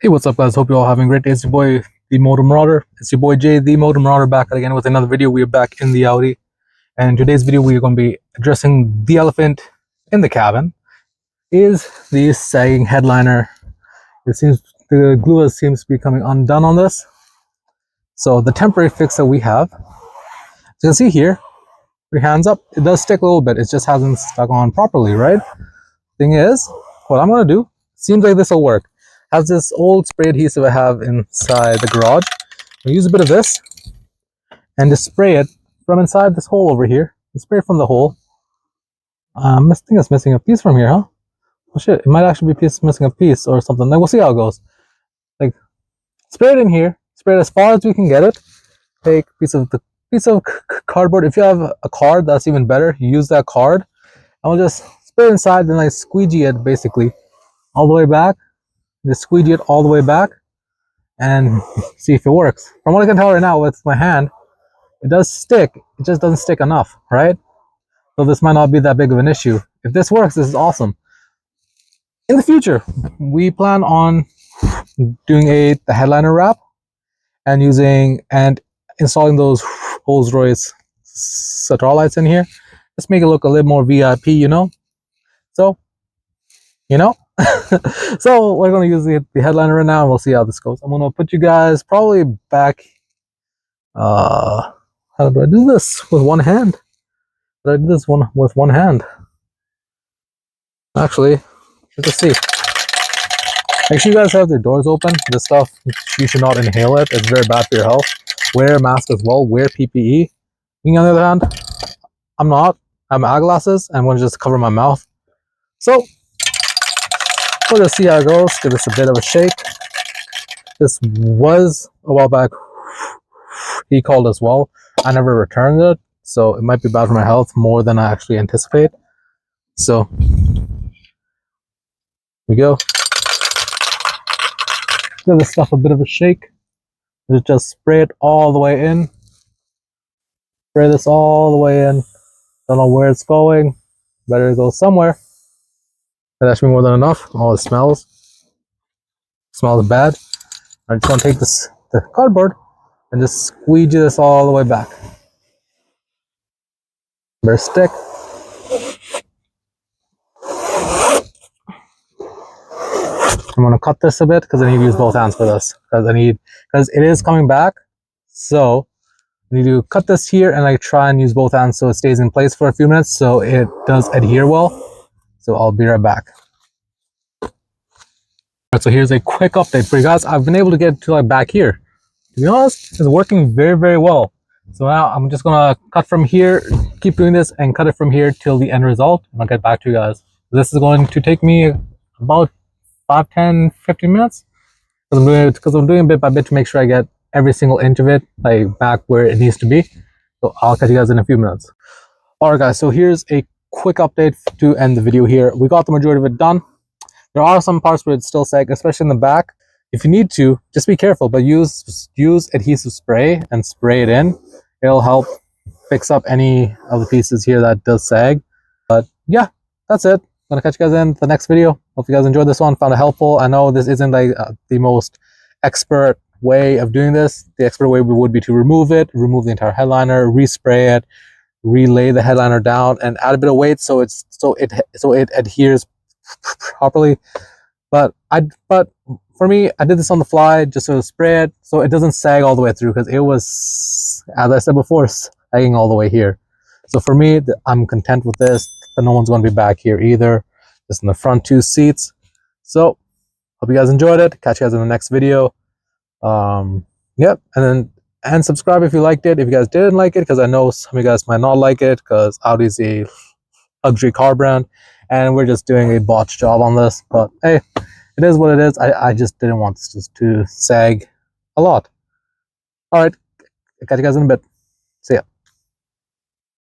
Hey, what's up, guys? Hope you're all having a great day. It's your boy, the Motor Marauder. It's your boy Jay, the Motor Marauder, back again with another video. We're back in the Audi, and in today's video, we're going to be addressing the elephant in the cabin. Is the sagging headliner. It seems the glue seems to be coming undone on this. So the temporary fix that we have, as you can see here, your hands up. It does stick a little bit. It just hasn't stuck on properly, right? Thing is, what I'm going to do, seems like this will work. Has this old spray adhesive I have inside the garage. I'll use a bit of this and just spray it from inside this hole over here. Spray it from the hole. I think it's missing a piece from here, huh? Oh shit, it might actually be missing a piece or something. Like, we'll see how it goes. Like, spray it in here. Spray it as far as we can get it. Take a piece of cardboard. If you have a card, that's even better. Use that card. And we'll just spray it inside, then squeegee it basically all the way back. Just squeegee it all the way back and see if it works. From what I can tell right now with my hand, it does stick. It just doesn't stick enough, right? So this might not be that big of an issue. If this works, this is awesome. In the future, we plan on doing the headliner wrap and installing those Rolls-Royce Satar lights in here. Let's make it look a little more VIP, you know? So, you know? So we're going to use the headliner right now, and we'll see how this goes. I'm going to put you guys probably back. How do I do this with one hand? Did I do this with one hand? Actually, let's see. Make sure you guys have the doors open. This stuff, you should not inhale it. It's very bad for your health. Wear a mask as well. Wear PPE. Me, on the other hand, I'm not. I have eyeglasses. I'm going to just cover my mouth. So we'll just see how it goes. Give this a bit of a shake. This was a while back. He called as well. I never returned it, so it might be bad for my health more than I actually anticipate. So here we go. Give this stuff a bit of a shake. Just spray it all the way in. Spray this all the way in. Don't know where it's going. Better go somewhere. That should be more than enough. Oh, it smells. Smells bad. I just want to take the cardboard and just squeegee this all the way back. Better stick. I'm going to cut this a bit because I need to use both hands for this. Because it is coming back. So I need to cut this here and try and use both hands so it stays in place for a few minutes so it does adhere well. So I'll be right back. Alright, so here's a quick update for you guys. I've been able to get to back here. To be honest, it's working very, very well. So now I'm just gonna cut from here, keep doing this, and cut it from here till the end result, and I'll get back to you guys. This is going to take me about 5, 10, 15 minutes because I'm doing it bit by bit to make sure I get every single inch of it back where it needs to be. So I'll catch you guys in a few minutes. Alright guys, so here's a quick update to end the video here. We got the majority of it done. There are some parts where it's still sag, especially in the back. If you need to, just be careful, but use adhesive spray and spray it in. It'll help fix up any of the pieces here that does sag. But yeah, that's it. I'm gonna catch you guys in the next video. Hope you guys enjoyed this one, found it helpful. I know this isn't the most expert way of doing this. The expert way would be to remove the entire headliner, respray it, relay the headliner down, and add a bit of weight so it adheres properly. But for me, I did this on the fly just to spray it so it doesn't sag all the way through, because it was, as I said before, sagging all the way here. So for me, I'm content with this, but no one's going to be back here either, just in the front 2 seats. So hope you guys enjoyed it. Catch you guys in the next video. Yep, and subscribe if you liked it. If you guys didn't like it, because I know some of you guys might not like it, because Audi's a luxury car brand and we're just doing a botch job on this. But hey, it is what it is. I just didn't want this to sag a lot. All right, catch you guys in a bit.